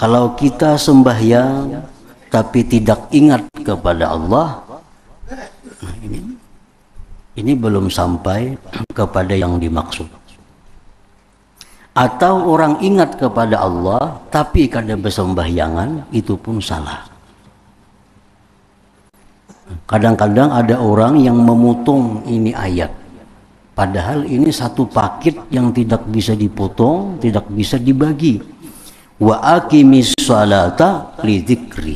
Kalau kita sembahyang tapi tidak ingat kepada Allah, nah ini belum sampai kepada yang dimaksud. Atau orang ingat kepada Allah tapi kada bersembahyangan, itu pun salah. Kadang-kadang ada orang yang memutung ini ayat, padahal ini satu paket yang tidak bisa dipotong, tidak bisa dibagi. Wa aqimis sholata li dzikri,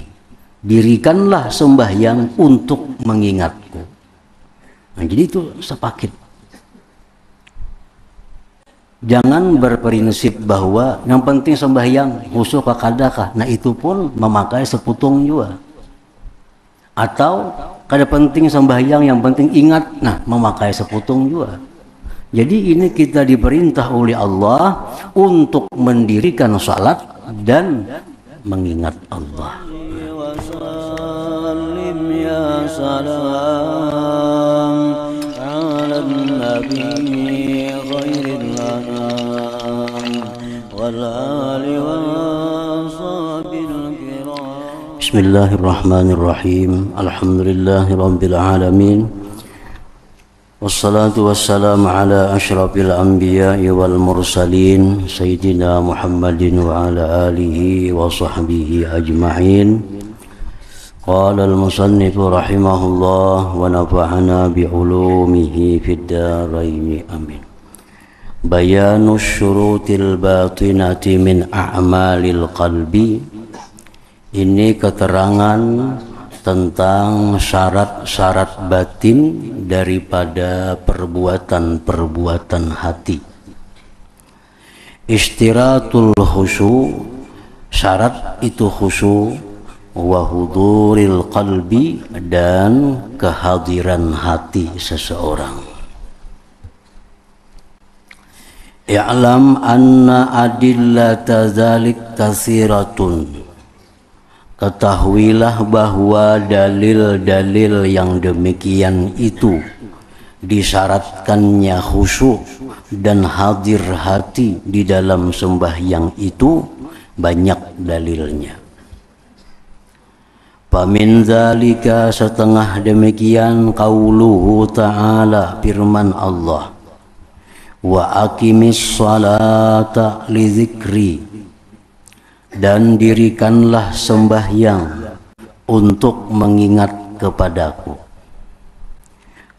dirikanlah sembahyang untuk mengingatku. Nah, jadi itu sepaket. Jangan berprinsip bahwa yang penting sembahyang khusyuk kadakah, nah itu pun memakai seputung juga. Atau kada penting sembahyang, yang penting ingat, nah memakai seputung juga. Jadi ini kita diperintah oleh Allah untuk mendirikan salat dan mengingat Allah. Bismillahirrahmanirrahim. Alhamdulillahirabbil alamin. Wassalatu wassalamu ala asyrafil anbiya'i wal mursalin sayyidina Muhammadin wa ala alihi wa sahbihi ajma'in. Qala al-musannifu rahimahullah wa nafa'ana bi'ulumihi fid dharain amin. Bayanu syurutil batinati min a'malil qalbi. Ini keterangan tentang syarat-syarat batin daripada perbuatan-perbuatan hati. Istiratul khusyu', syarat itu khusyu', wa huduril qalbi, dan kehadiran hati seseorang. I'lam anna adillata dzalik katsiratun. Ketahuilah bahwa dalil-dalil yang demikian itu disyaratkannya khusyuk dan hadir hati di dalam sembahyang itu banyak dalilnya. Famin dzalika, setengah demikian, qauluhu ta'ala, firman Allah, wa aqimis sholata li dzikri, dan dirikanlah sembahyang untuk mengingat kepadaku.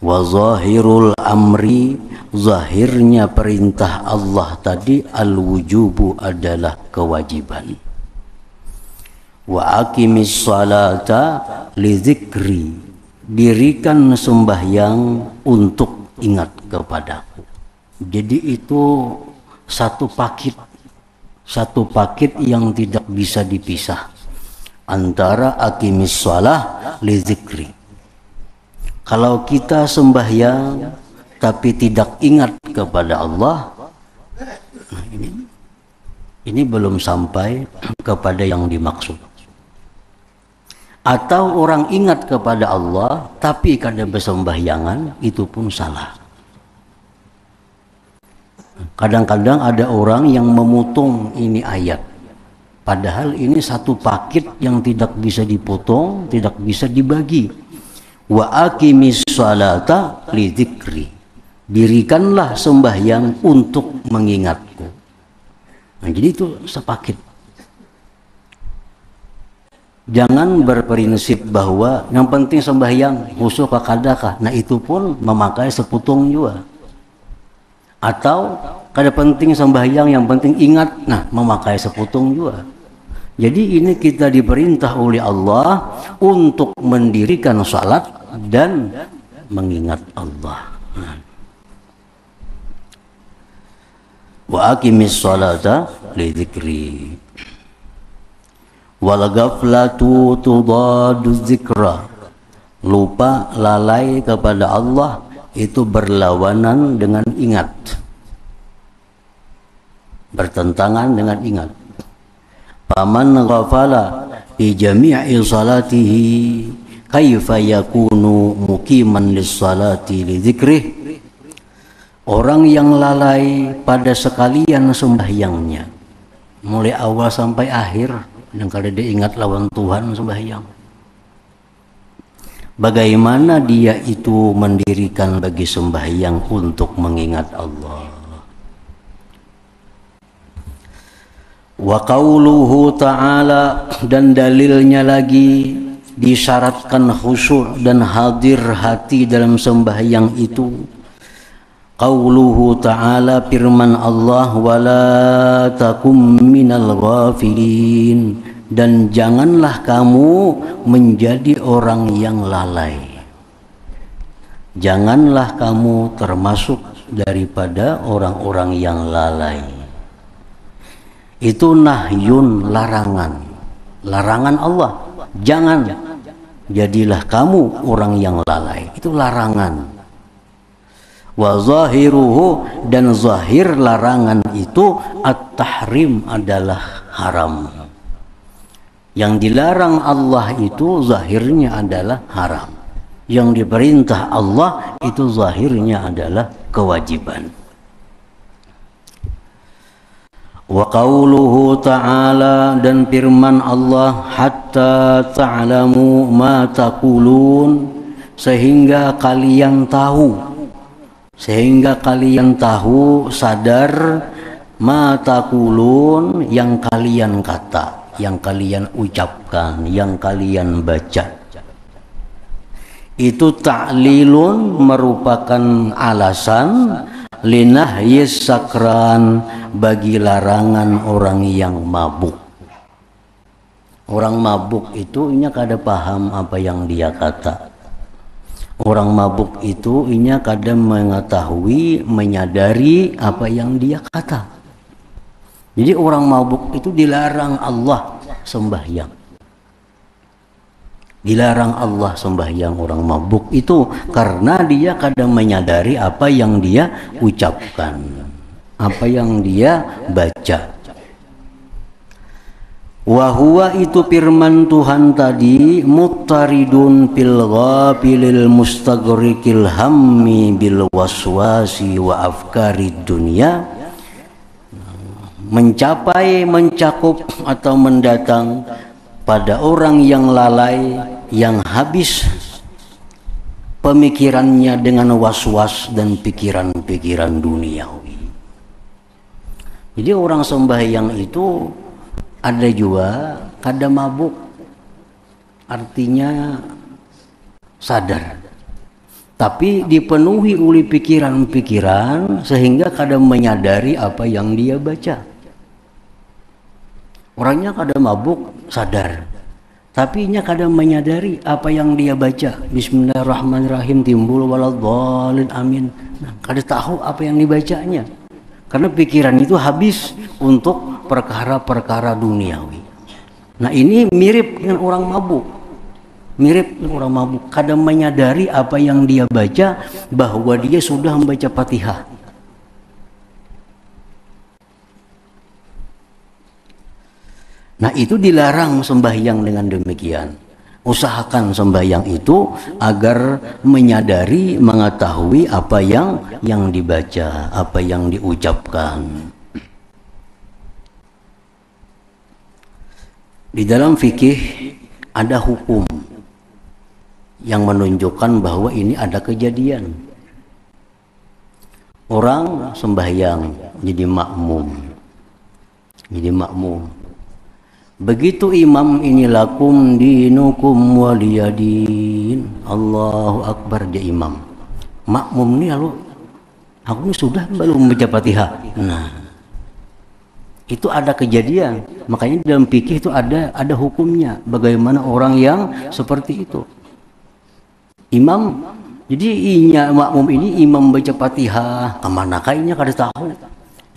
Wa zahirul amri, zahirnya perintah Allah tadi, al-wujubu, adalah kewajiban. Wa aqimis sholata li dzikri, dirikan sembahyang untuk ingat kepadaku. Jadi itu satu paket yang tidak bisa dipisah antara aqimis shalah li dzikri. Kalau kita sembahyang tapi tidak ingat kepada Allah, nah ini belum sampai kepada yang dimaksud. Atau orang ingat kepada Allah tapi kada bersembahyangan, itu pun salah. Kadang-kadang ada orang yang memutung ini ayat, padahal ini satu paket yang tidak bisa dipotong, tidak bisa dibagi. Wa aqimis sholata li dzikri, dirikanlah sembahyang untuk mengingatku. Nah, jadi itu sepaket. Jangan berprinsip bahwa yang penting sembahyang khusyuk kadakah, nah itu pun memakai seputung juga. Atau kada penting sembahyang, yang penting ingat, nah memakai seputung juga. Jadi ini kita diperintah oleh Allah untuk mendirikan salat dan mengingat Allah. Wa aqimis sholata li dzikri. Wal ghaflatu tudadu dzikra. Lupa, lalai kepada Allah itu berlawanan dengan ingat, bertentangan dengan ingat. Faman ghafala bi jami'i salatihi kaifa yakunu muqiman lis-salati li dzikrih. Orang yang lalai pada sekalian sembahyangnya, mulai awal sampai akhir, yang kada dia ingat lawan Tuhan sembahyang. Bagaimana dia itu mendirikan bagi sembahyang untuk mengingat Allah. Wa qauluhu ta'ala, dan dalilnya lagi disyaratkan khusyuk dan hadir hati dalam sembahyang itu. Qauluhu ta'ala, firman Allah, wala takum minal ghafilin, dan janganlah kamu menjadi orang yang lalai. Janganlah kamu termasuk daripada orang-orang yang lalai. Itu nahyun, larangan. Larangan Allah. Jangan jadilah kamu orang yang lalai. Itu larangan. Wa zahiruhu, dan zahir larangan itu at-tahrim, adalah haram. Yang dilarang Allah itu zahirnya adalah haram. Yang diperintah Allah itu zahirnya adalah kewajiban. Wa qauluhu ta'ala, dan firman Allah, hatta ta'lamu ma taqulun, sehingga kalian tahu, sadar, ma taqulun, yang kalian kata, yang kalian ucapkan, yang kalian baca. Itu ta'lilun, merupakan alasan linahyis sakran, bagi larangan orang yang mabuk. Orang mabuk itu inya kada paham apa yang dia kata. Orang mabuk itu inya kada mengetahui, menyadari apa yang dia kata. Jadi orang mabuk itu dilarang Allah sembahyang. Dilarang Allah sembahyang orang mabuk itu karena dia kadang menyadari apa yang dia ucapkan, apa yang dia baca. Wahuwa, itu firman Tuhan tadi, muttaridun fil ghafilil mustaghriqil hammi bil waswasi wa afkarid dunya, mencapai, mencakup atau mendatang pada orang yang lalai, yang habis pemikirannya dengan was-was dan pikiran-pikiran duniawi. Jadi orang sembahyang itu ada juga kada mabuk, artinya sadar, tapi dipenuhi oleh pikiran-pikiran sehingga kadang menyadari apa yang dia baca. Orangnya kadang mabuk, sadar, tapi nya kadang menyadari apa yang dia baca. Bismillahirrahmanirrahim, timbul waladhdallin, amin. Nah, kada tahu apa yang dibacanya karena pikiran itu habis untuk perkara-perkara duniawi. Nah, ini mirip dengan orang mabuk. Mirip dengan orang mabuk, kadang menyadari apa yang dia baca, bahwa dia sudah membaca Fatihah. Nah, itu dilarang sembahyang dengan demikian. Usahakan sembahyang itu agar menyadari, mengetahui apa yang dibaca, apa yang diucapkan. Di dalam fikih ada hukum yang menunjukkan bahwa ini ada kejadian. Orang sembahyang jadi makmum. Begitu imam, ini lakum dinukum waliyadin, Allahu Akbar, dia imam. Makmum nih, lalu aku ini sudah belum membaca Fatihah. Nah, itu ada kejadian. Makanya dalam fikih itu ada hukumnya. Bagaimana orang yang seperti itu. Imam, jadi inya makmum ini imam membaca Fatihah, kemana kayaknya kada tahu.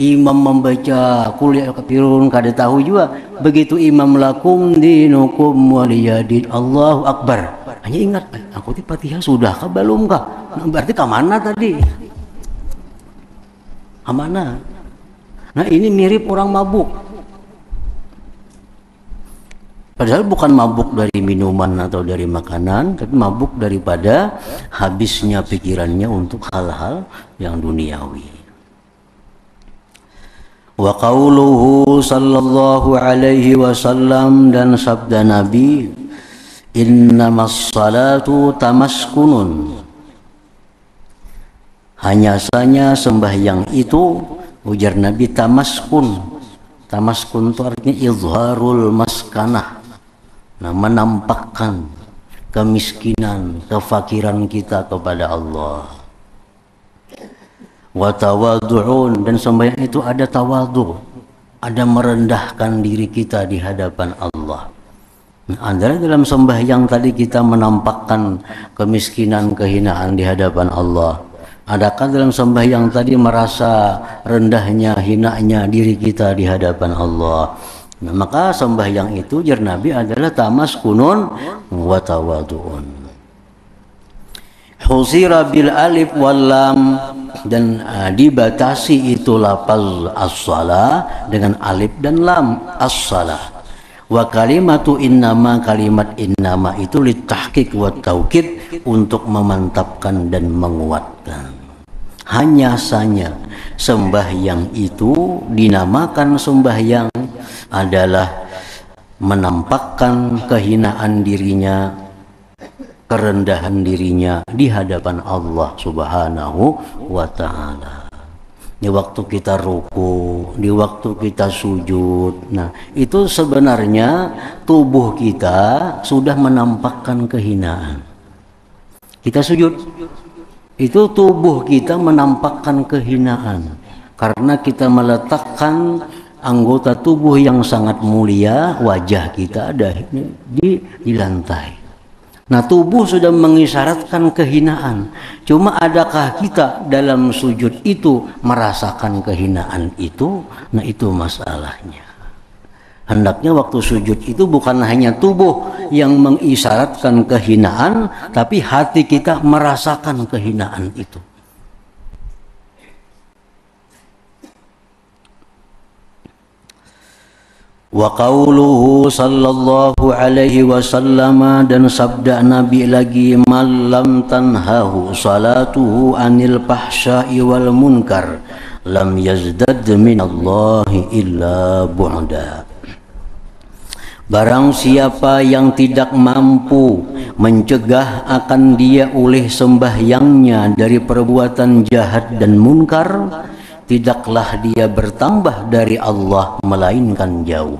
Imam membaca Qul ya kafirun, kada tahu juga. Begitu imam lakum dinukum waliyadin, Allahu Akbar, hanya ingat, aku di Fatihah sudah kah belum kah? Nah, berarti ke mana tadi? Amana. Nah, ini mirip orang mabuk. Padahal bukan mabuk dari minuman atau dari makanan, tapi mabuk daripada habisnya pikirannya untuk hal-hal yang duniawi. Wa qauluhu sallallahu alaihi wasallam, dan sabda Nabi, innamas salatu tamaskunun, hanya saja sembahyang itu, ujar Nabi, tamaskun. Tamaskun itu artinya izharul maskanah, nah, menampakkan kemiskinan, kefakiran kita kepada Allah. Wa tawadhu'un, dan sembahyang itu ada tawadhu, ada merendahkan diri kita di hadapan Allah. Adalah dalam sembahyang tadi kita menampakkan kemiskinan, kehinaan di hadapan Allah. Adakah dalam sembahyang tadi merasa rendahnya, hinanya diri kita di hadapan Allah? Nah, maka sembahyang itu jar Nabi adalah tamaskunun wa tawadhu'un. Husira bil alif wal lam, dan dibatasi itu lafaz as-salah dengan alif dan lam, as-salah. Wa kalimatu innama, kalimat innama itu litahqiq wa taukid, untuk memantapkan dan menguatkan. Hanya saja sembahyang itu dinamakan sembahyang adalah menampakkan kehinaan dirinya, kerendahan dirinya di hadapan Allah Subhanahu wa ta'ala. Di waktu kita ruku, di waktu kita sujud, nah itu sebenarnya tubuh kita sudah menampakkan kehinaan. Kita sujud, itu tubuh kita menampakkan kehinaan karena kita meletakkan anggota tubuh yang sangat mulia, wajah kita ada di lantai. Nah, tubuh sudah mengisyaratkan kehinaan. Cuma adakah kita dalam sujud itu merasakan kehinaan itu? Nah, itu masalahnya. Hendaknya waktu sujud itu bukan hanya tubuh yang mengisyaratkan kehinaan, tapi hati kita merasakan kehinaan itu. Wa qauluhu sallallahu alaihi wasallam, dan sabda Nabi lagi, malam tanhahu salatuhu anil fahsya'i wal munkar lam yazdad minallahi illa bu'da. Barang siapa yang tidak mampu mencegah akan dia oleh sembahyangnya dari perbuatan jahat dan munkar, tidaklah dia bertambah dari Allah melainkan jauh.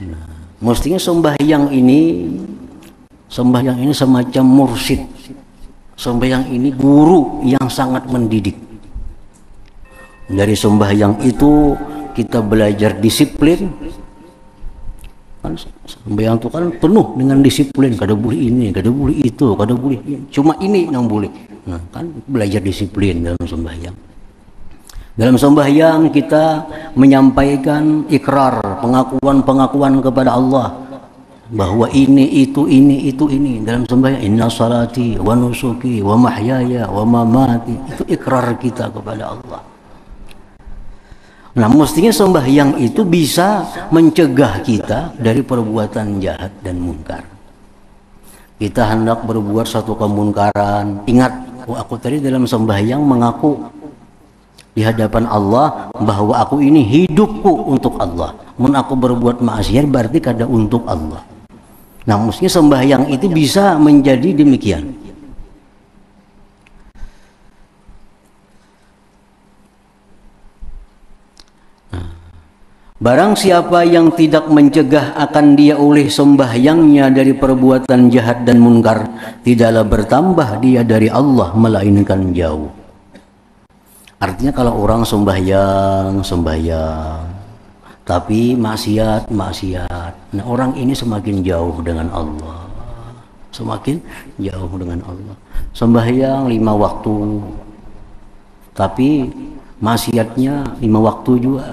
Nah, mestinya sembahyang ini semacam mursyid. Sembahyang ini guru yang sangat mendidik. Dari sembahyang itu kita belajar disiplin. Kan sembahyang itu kan penuh dengan disiplin, kada boleh ini, kada boleh itu, kada boleh ini. Cuma ini yang boleh. Nah, kan belajar disiplin dalam sembahyang. Dalam sembahyang kita menyampaikan ikrar, pengakuan kepada Allah bahwa ini itu ini dalam sembahyang. Inna salati wa nusuki wa mahyaya wa mamati, itu ikrar kita kepada Allah. Nah, mestinya sembahyang itu bisa mencegah kita dari perbuatan jahat dan munkar. Kita hendak berbuat satu kemunkaran, ingat, aku tadi dalam sembahyang mengaku di hadapan Allah bahwa aku ini hidupku untuk Allah. Mun aku berbuat maksiat berarti kada untuk Allah. Nah, mestinya sembahyang itu bisa menjadi demikian. Barang siapa yang tidak mencegah akan dia oleh sembahyangnya dari perbuatan jahat dan munkar, tidaklah bertambah dia dari Allah melainkan jauh. Artinya kalau orang sembahyang, tapi maksiat. Nah, orang ini semakin jauh dengan Allah. Semakin jauh dengan Allah. Sembahyang 5 waktu, tapi maksiatnya 5 waktu juga.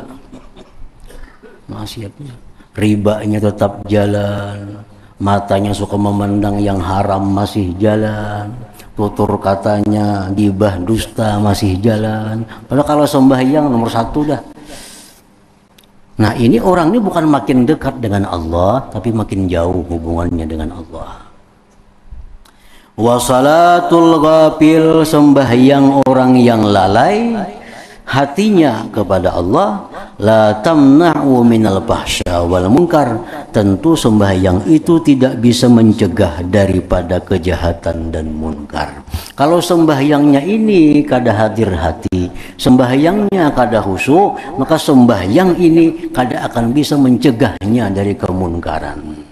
Maksiatnya, ribanya tetap jalan, matanya suka memandang yang haram masih jalan, tutur katanya gibah dusta masih jalan. Padahal kalau sembahyang nomor 1 dah. Nah, ini orang ini bukan makin dekat dengan Allah, tapi makin jauh hubungannya dengan Allah. Wa salatul ghafil, sembahyang orang yang lalai, hatinya kepada Allah, la tamna'u minal fahsya wal munkar, tentu sembahyang itu tidak bisa mencegah daripada kejahatan dan munkar. Kalau sembahyangnya ini kada hadir hati, sembahyangnya kada khusyuk, maka sembahyang ini kada akan bisa mencegahnya dari kemunkaran.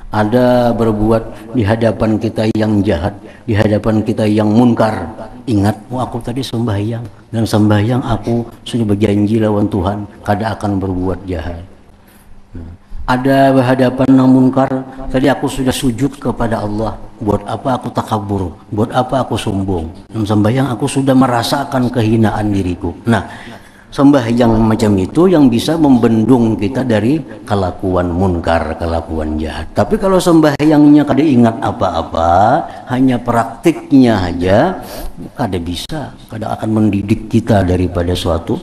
Ada berbuat di hadapan kita yang jahat, di hadapan kita yang munkar, ingat, aku tadi sembahyang, dan sembahyang aku sudah berjanji lawan Tuhan kada akan berbuat jahat. Ada berhadapan yang munkar, tadi aku sudah sujud kepada Allah, buat apa aku takabur, buat apa aku sombong, dan sembahyang aku sudah merasakan kehinaan diriku. Nah, sembahyang macam itu yang bisa membendung kita dari kelakuan munkar, kelakuan jahat. Tapi kalau sembahyangnya kada ingat apa-apa, hanya praktiknya aja, kada bisa, kada akan mendidik kita daripada suatu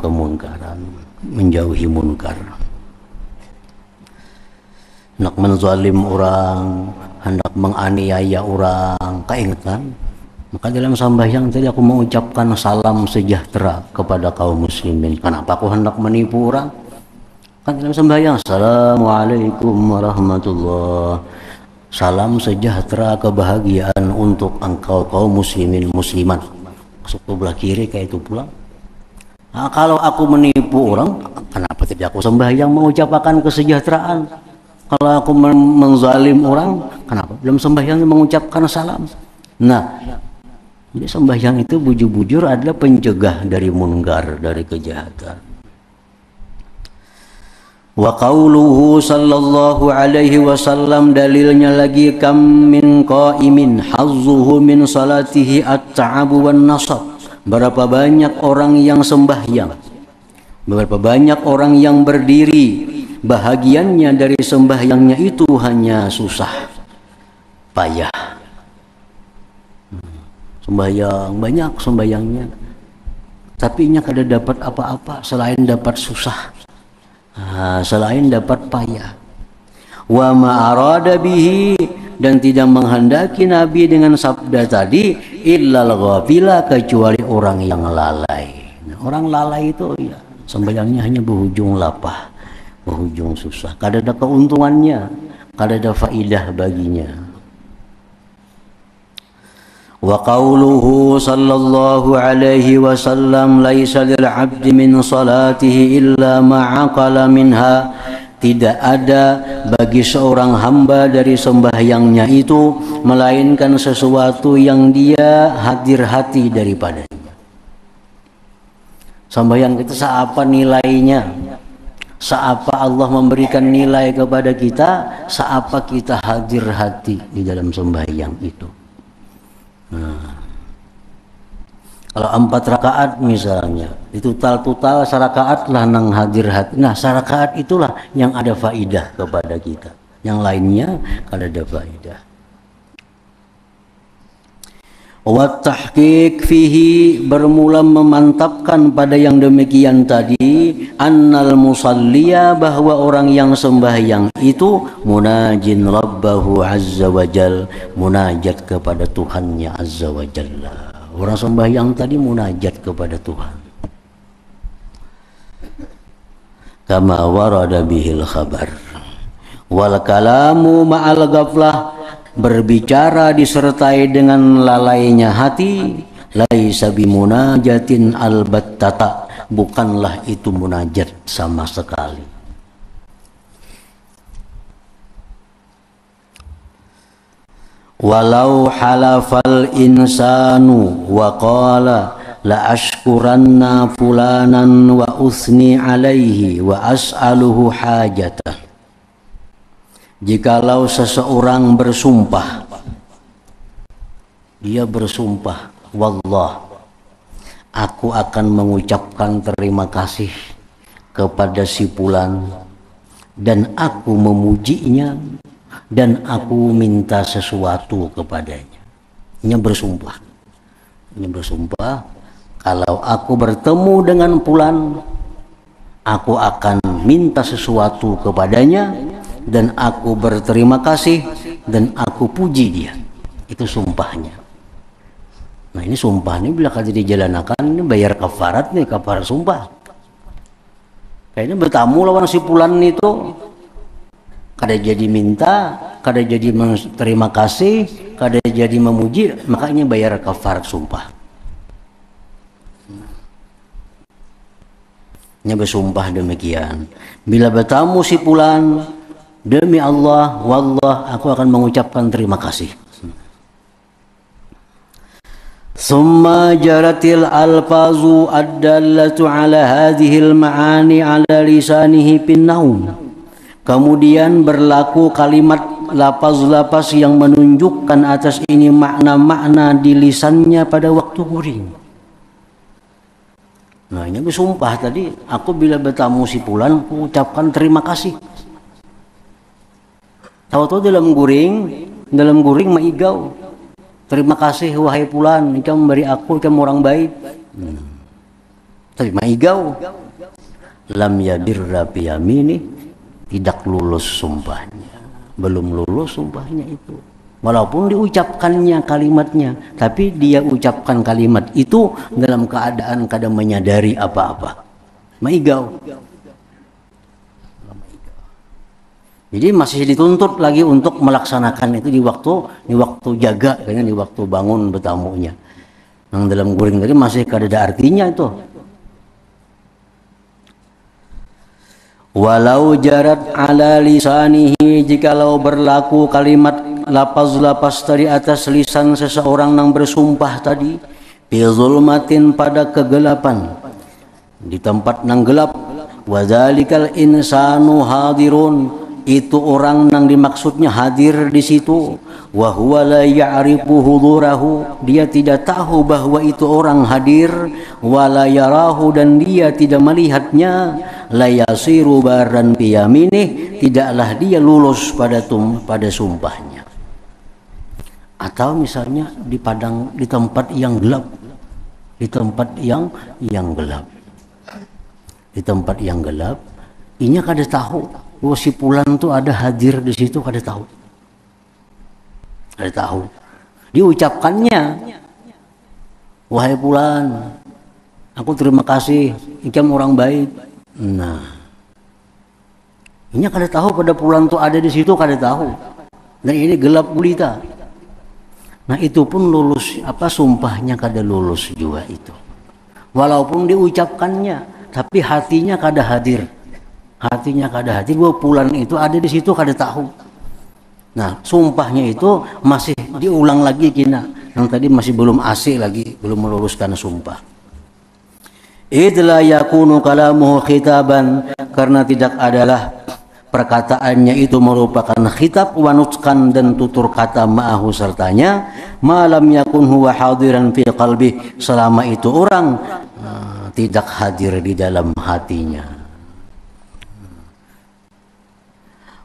kemunkaran, menjauhi munkar. Hendak menzalim orang, hendak menganiaya orang, keingetan. Maka dalam sembahyang tadi aku mengucapkan salam sejahtera kepada kaum muslimin. Kenapa aku hendak menipu orang? Kan dalam sembahyang, assalamualaikum warahmatullah, salam sejahtera kebahagiaan untuk engkau kaum muslimin muslimat. Masuk sebelah kiri kayak itu pulang. Nah, kalau aku menipu orang, kenapa tidak aku sembahyang mengucapkan kesejahteraan? Kalau aku menzalim orang, kenapa dalam sembahyang mengucapkan salam? Nah, jadi sembahyang itu bujur-bujur adalah pencegah dari munkar, dari kejahatan. Wa qauluhu sallallahu alaihi wasallam, dalilnya lagi, kam min qaimin hazzuhu min salatihi at-ta'abu wan nasab. Berapa banyak orang yang sembahyang, berapa banyak orang yang berdiri, bahagiannya dari sembahyangnya itu hanya susah, payah. Sembahyang, banyak sembahyangnya, tapi nya kada dapat apa-apa selain dapat susah, selain dapat payah. Wa ma arada bihi, dan tidak menghendaki Nabi dengan sabda tadi, illal ghafila, kecuali orang yang lalai. Orang lalai itu ya sembahyangnya hanya berujung lapah, berujung susah, kada ada keuntungannya, kada ada faidah baginya. Wa qauluhu sallallahu alaihi wasallam, laisa lil 'abdi min salatihi illa ma 'aqala minha, tidak ada bagi seorang hamba dari sembahyangnya itu melainkan sesuatu yang dia hadir hati daripadanya. Sembahyang itu seapa nilainya, seapa Allah memberikan nilai kepada kita, seapa kita hadir hati di dalam sembahyang itu. Nah, kalau 4 rakaat misalnya, itu total sarakaat lah nang hadir hati. Nah, sarakaat itulah yang ada faidah kepada kita. Yang lainnya kada ada faidah. Wa tahqiq fihi, bermula memantapkan pada yang demikian tadi, annal musalliya, bahwa orang yang sembahyang itu munajin rabbahu azza wajal, munajat kepada Tuhannya azza wajalla. Orang sembahyang tadi munajat kepada Tuhan. Kama warada bihil khabar. Wal kalamu ma'al ghaflah, berbicara disertai dengan lalainya hati, laisa bimunajatin albattata, bukanlah itu munajat sama sekali. Walau halafal insanu wa qala la ashkuranna fulanan wa usni alaihi wa as'aluhu hajatah. Jikalau seseorang bersumpah, dia bersumpah, wallah, aku akan mengucapkan terima kasih kepada si fulan, dan aku memujinya, dan aku minta sesuatu kepadanya. Ini bersumpah. Ini bersumpah, kalau aku bertemu dengan fulan, aku akan minta sesuatu kepadanya, dan aku berterima kasih, dan aku puji dia. Itu sumpahnya. Nah ini sumpah ini bila kada dijalanakan ini bayar kafarat nih, kafarat sumpah. Kayaknya bertamu lawan si Fulan itu kada jadi minta, kada jadi terima kasih, kada jadi memuji, makanya bayar kafarat sumpah. Nya bersumpah demikian. Bila bertamu si Fulan, demi Allah, wallah aku akan mengucapkan terima kasih. Summa jaratil alfazu ad-dallatu ala hadhil ma'ani ala lisanihi bin naum. Kemudian berlaku kalimat lafaz-lafaz yang menunjukkan atas ini makna-makna di lisannya pada waktu guring. Nah ini bersumpah tadi, aku bila bertamu si Fulan, aku ucapkan terima kasih. Tahu-tahu dalam guring maigau. Terima kasih wahai Fulan, kamu memberi aku, kamu orang baik. Tapi maigau. Lam yadirra bi yamini, tidak lulus sumpahnya. Belum lulus sumpahnya itu. Walaupun diucapkannya kalimatnya, tapi dia ucapkan kalimat itu dalam keadaan kada menyadari apa-apa. Maigau. Jadi masih dituntut lagi untuk melaksanakan itu di waktu jaga, kayaknya di waktu bangun bertamunya. Yang dalam guring tadi masih kada ada artinya itu. Walau jarat ala lisanihi, jikalau berlaku kalimat lafaz-lafaz tadi atas lisan seseorang yang bersumpah tadi, bi zulmatin pada kegelapan, di tempat nang gelap, wadzalikal insanu hadirun, itu orang yang dimaksudnya hadir di situ, wa huwa la ya'rifu hudurahu, dia tidak tahu bahwa itu orang hadir, wa la yarahu, dan dia tidak melihatnya, la yasiru barran bi yaminih, tidaklah dia lulus pada sumpahnya. Atau misalnya di tempat yang gelap, di tempat yang gelap, di tempat yang gelap, inya kada tahu bahwa si Fulan itu ada hadir di situ, kada tahu. Kada tahu. Diucapkannya, wahai Fulan, aku terima kasih, ikam orang baik. Nah, ini kada tahu pada Fulan itu ada di situ, kada tahu. Dan ini gelap gulita. Nah itu pun lulus, sumpahnya kada lulus juga itu. Walaupun diucapkannya, tapi hatinya kada hadir. Hatinya kada hadir bahwa Fulan itu ada di situ, kada tahu. Nah sumpahnya itu masih diulang lagi kina, yang tadi masih belum asik lagi, belum meluluskan sumpah. Idla yakunu kalamuhu khitaban, karena tidak adalah perkataannya itu merupakan khitab, wanutkan dan tutur kata ma'ahu sertanya, malam yakun huwa hadiran fi qalbi, selama itu orang tidak hadir di dalam hatinya.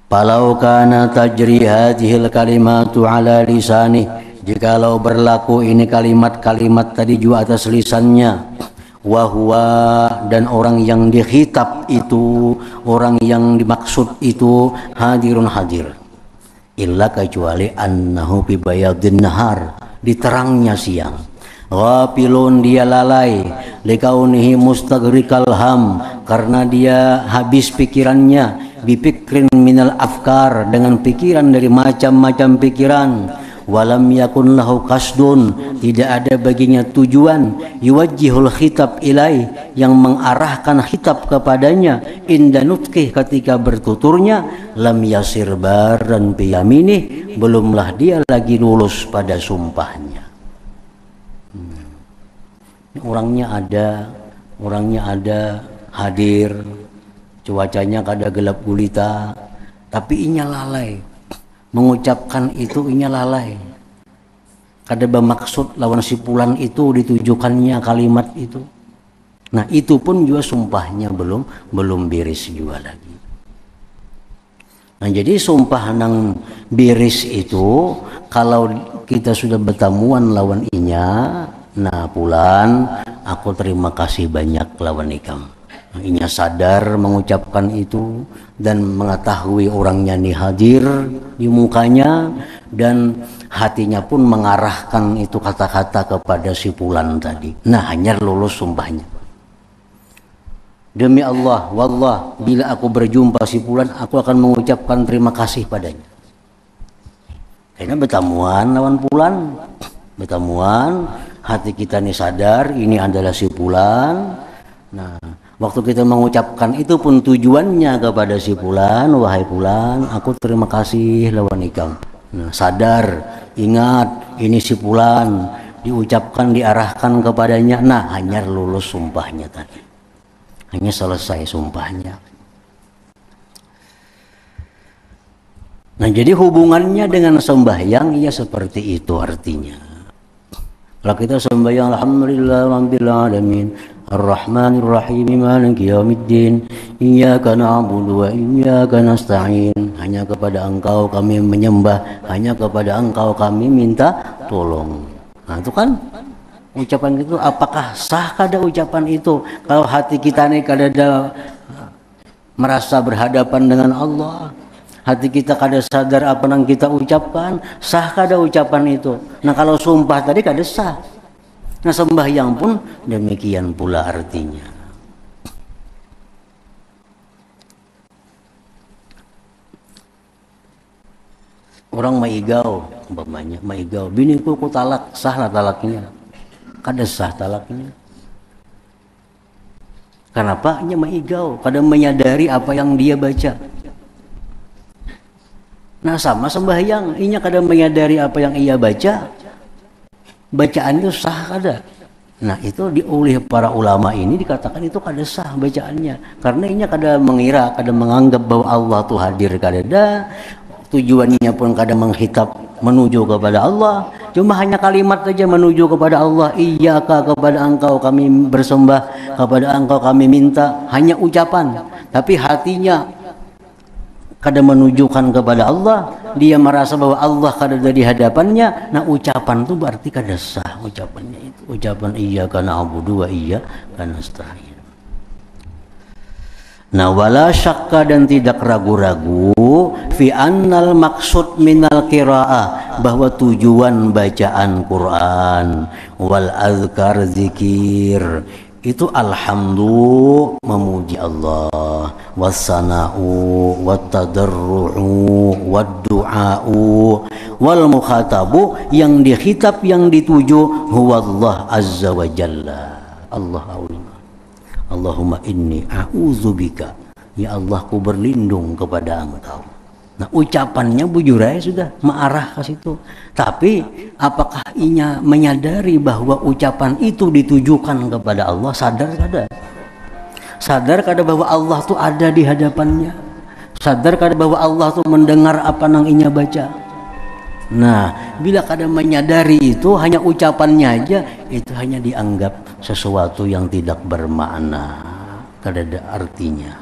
Falau kana tajri hadhil kalimatu ala lisani, jikalau berlaku ini kalimat-kalimat tadi juga atas lisannya, wahwa, dan orang yang dikhitab itu, orang yang dimaksud itu hadirun hadir, illa kecuali annahu bi bayadin nahar, di terangnya siang, ghafilun, dia lalai, likaunihi mustaghrikal ham, karena dia habis pikirannya, bipikrin minal afkar, dengan pikiran dari macam-macam pikiran, walam yakun lahu kasdun, tidak ada baginya tujuan, yuwajjihul khitab ilai, yang mengarahkan khitab kepadanya, inda nutqih, ketika bertuturnya, lam yasir baran biyaminih, belumlah dia lagi lulus pada sumpahnya. Orangnya ada hadir, cuacanya kada gelap gulita, tapi inya lalai mengucapkan itu, inya lalai, kada bermaksud lawan si Fulan itu ditujukannya kalimat itu. Nah itu pun juga sumpahnya belum beres juga lagi. Nah jadi sumpah nang beres itu, kalau kita sudah bertemuan lawan inya, nah Fulan, aku terima kasih banyak lawan ikam. Inya sadar mengucapkan itu dan mengetahui orangnya ini hadir di mukanya, dan hatinya pun mengarahkan itu kata-kata kepada si fulan tadi. Nah, hanya lulus sumpahnya. Demi Allah, wallah, bila aku berjumpa si fulan, aku akan mengucapkan terima kasih padanya. Karena bertemuan lawan fulan, bertemuan, hati kita ini sadar ini adalah si fulan. Nah, waktu kita mengucapkan itu pun tujuannya kepada si fulan, wahai fulan, aku terima kasih lawan ikam. Nah, sadar, ingat ini si fulan, diucapkan, diarahkan kepadanya. Nah, hanya lulus sumpahnya tadi. Hanya selesai sumpahnya. Nah, jadi hubungannya dengan sembahyang ya seperti itu artinya. Kalau kita sembahyang alhamdulillah rabbil alamin arrahmanir rahim maliki yaumiddin iyyaka na'budu wa iyyaka nasta'in, hanya kepada Engkau kami menyembah, hanya kepada Engkau kami minta tolong. Nah, itu kan ucapan itu. Apakah sah kada ucapan itu kalau hati kita nih kada merasa berhadapan dengan Allah, hati kita kada sadar apa yang kita ucapkan, sah kada ucapan itu? Nah, kalau sumpah tadi kada sah. Nah, sembahyang pun demikian pula artinya. Orang maigau, umpamanya maigau, biniku ku talak, sah lah talaknya? Kada sah talaknya. Kenapa? Hanya maigau, kada menyadari apa yang dia baca. Nah, sama sembahyang, inya kada menyadari apa yang ia baca. Bacaan itu sah kada? Nah, itu oleh para ulama ini dikatakan itu kada sah bacaannya, karena inya kada mengira, kada menganggap bahwa Allah tuh hadir, kada ada. Tujuannya pun kada menghitap menuju kepada Allah, cuma hanya kalimat saja menuju kepada Allah. Iyyaka, kepada Engkau kami bersembah, kepada Engkau kami minta, hanya ucapan, tapi hatinya kada menunjukkan kepada Allah. Dia merasa bahwa Allah kada ada di hadapannya. Nah, ucapan itu berarti kada sah ucapannya itu. Ucapan iyyaka na'budu wa iyyaka nasta'in. Nah, wala syakka, dan tidak ragu-ragu, fi annal maksud minal qiraah, bahwa tujuan bacaan Quran wal azkar zikir itu alhamdu, memuji Allah, wassana'u wattadarru'u waddu'a'u wal mukhatabu, yang dikhitab, yang dituju huwallah azza wa jalla. Allah Allahumma inni a'udzubika, ya Allah, ku berlindung kepada Engkau. Nah, ucapannya bujur aja sudah mengarah ke situ. Tapi apakah inya menyadari bahwa ucapan itu ditujukan kepada Allah? Sadar kada? Sadar kada bahwa Allah tuh ada di hadapannya? Sadar kada bahwa Allah tuh mendengar apa yang inya baca? Nah, bila kada menyadari itu, hanya ucapannya aja, itu hanya dianggap sesuatu yang tidak bermakna, kada ada artinya.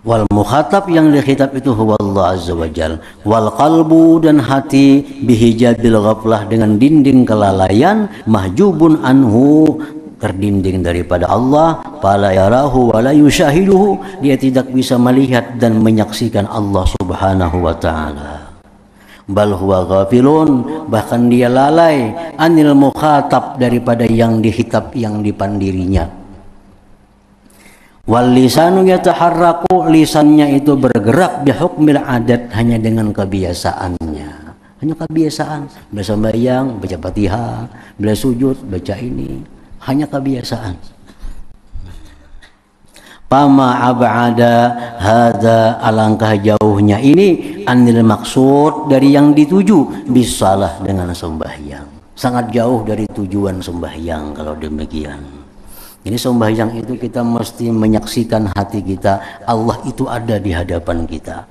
Wal mukhatab, yang dikhitab itu huwa Allah azza wa jal. Wal qalbu, dan hati, bihijabil ghaflah, dengan dinding kelalaian, mahjubun anhu, terdinding daripada Allah, fala yarahu wala yushahiduhu, dia tidak bisa melihat dan menyaksikan Allah subhanahu wa ta'ala. Bal huwa ghafilun, bahkan dia lalai, anil mukhatab, daripada yang dihitab, yang dipandirinya. Wal lisanu yataharraku, lisannya itu bergerak, bihukmil adat, hanya dengan kebiasaannya. Hanya kebiasaan, bila sembahyang baca Fatihah, bila sujud baca ini, hanya kebiasaan. Pama ab'ada hada, alangkah jauhnya ini, anil maksud, dari yang dituju, bisalah, dengan sembahyang. Sangat jauh dari tujuan sembahyang kalau demikian. Ini sembahyang itu kita mesti menyaksikan hati kita, Allah itu ada di hadapan kita.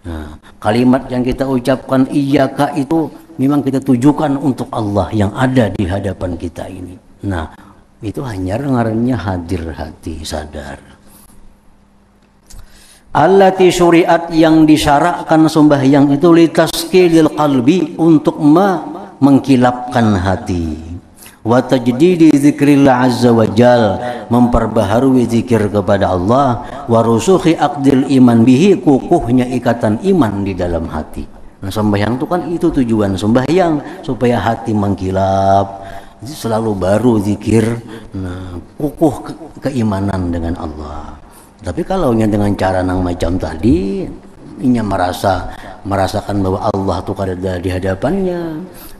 Nah, kalimat yang kita ucapkan iyyaka itu memang kita tujukan untuk Allah yang ada di hadapan kita ini. Nah, itu hanya ngarannya hadir hati, sadar. Allati syuriat, yang disyarakkan sembahyang itu, litaskilil qalbi, untuk mengkilapkan hati, wa tajdidi dzikrillah azza wa jal, memperbaharui zikir kepada Allah, wa rusukhi aqdil iman bihi, kukuhnya ikatan iman di dalam hati. Nah, sembahyang itu kan itu tujuan sembahyang, supaya hati mengkilap, selalu baru zikir, nah, kukuh keimanan dengan Allah. Tapi kalau dengan cara nang macam tadi, inya merasakan bahwa Allah itu ada di hadapannya,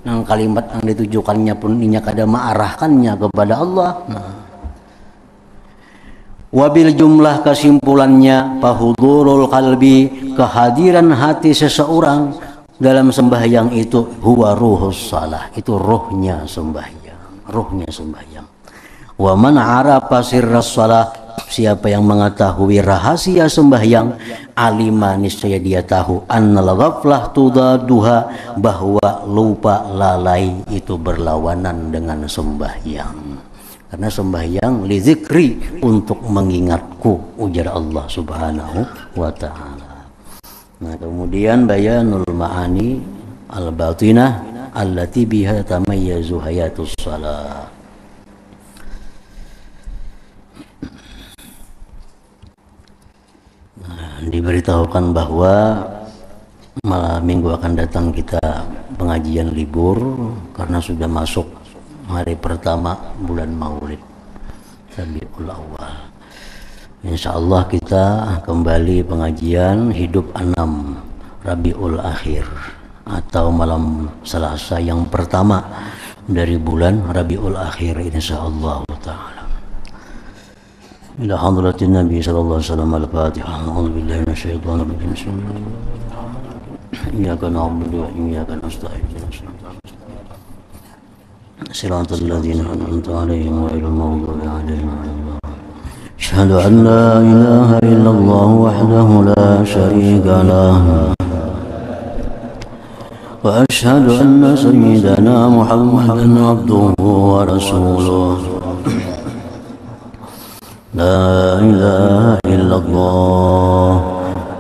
nah, kalimat yang ditujukannya pun inya kada mengarahkannya kepada Allah. Nah, wabil jumlah, kesimpulannya, fahudurul qalbi, kehadiran hati seseorang dalam sembahyang itu, huwa ruhus salah, itu rohnya sembahyang, rohnya sembahyang. Wa man arafa sirras salah, siapa yang mengetahui rahasia sembahyang, alima, niscaya dia tahu, annal ghaflah tudaduha, bahwa lupa lalai itu berlawanan dengan sembahyang. Karena sembahyang li zikri, untuk mengingatku, ujar Allah subhanahu wa ta'ala. Nah, kemudian bayanul ma'ani al-batinah allati biha tamayyazu hayatus salat. Diberitahukan bahwa malam minggu akan datang kita pengajian libur karena sudah masuk hari pertama bulan Maulid Rabiul Awal. Insyaallah kita kembali pengajian hidup 6 Rabiul Akhir atau malam Selasa yang pertama dari bulan Rabiul Akhir, insyaallah taala. إلى حضرة النبي صلى الله عليه وسلم. الفاتحة. أعوذ بالله من الشيطان الرجيم. بسم الله الرحمن الرحيم. إياك نعبد وإياك نستعين. صراط الذين أنعمت عليهم غير المغضوب عليهم ولا الضالين. أشهد أن لا إله إلا الله وحده لا شريك له، وأشهد أن سيدنا محمدا عبده ورسوله. لا إله إلا الله،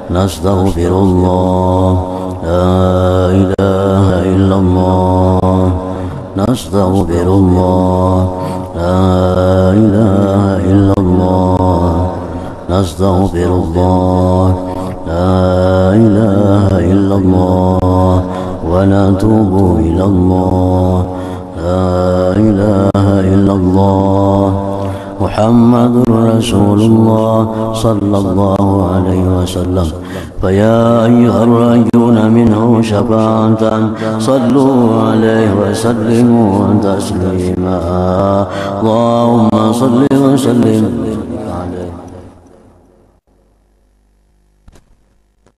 نستغفر الله. لا إله إلا الله، نستغفر الله. لا إله إلا الله، نستغفر الله. لا إله إلا الله، ونتوب إلى الله. لا إله إلا الله، محمد رسول الله صلى الله عليه وسلم. فيا أيها الراجون منه شفاعة، صلوا عليه وسلموا تسليما. اللهم صل وسلم